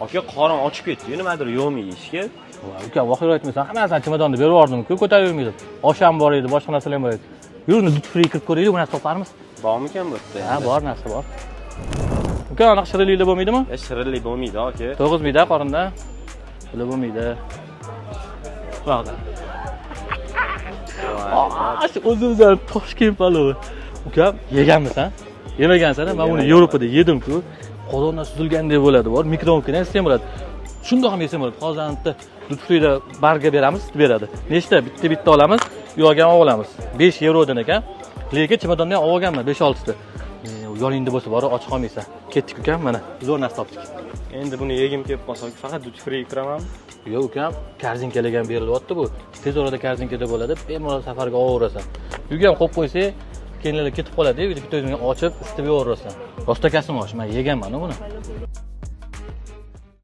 Aka qorin ochib ketdi, nimadir yo'qmi yeyishga? Uka, voqea aytmaysan, hammasini chemodonni berib yubordim-ku, ko'taravermaydi. Osh ham bor edi, boshqa narsalar ham bor edi. Yurni duty free kirib ko'raylik, bu narsa toparmiz. Bormikan bu yerda? Ha, bor narsa bor. Uka, anaqa shirinliklar bo'lmaydimi? Shirinlik bo'lmaydi, aka. To'g'izmaydi qorinda. Bular bo'lmaydi. Bak. Shu o'zimizdan Toshkent palovi. Uka, yeganmisan? Yemagansan, men buni Yevropada yedim-ku. Qozondan suzilgandek bo'ladi, bor. Mikrovkada ham istem bo'ladi. Shundoq ham yesam bo'ladi. Qozonda duty-free'da barga beramiz, beradi. Nechta? Bitta olamiz, yo'g'an olamiz. 5 yevrodan ekan. Lekin chemodonni ham olganman 5-6 ta. Yoningda bo'lsa bor, och qolmaysan. Ketdik ukam, mana zo'r narsa topdik. Endi buni yegim kelib qolsa, faqat duty free kiramanmi? Yo'q ukam, korzinkalar ham berilyapti bu. Tez orada korzinkada bo'ladi, bemalol safarga olaverasan. Uyga ham qo'yib qo'ysang, keyinlar ketib qoladi, bitta o'zingga ochib, isitib yuborasan. Rostakasini osh, men yeganman buni.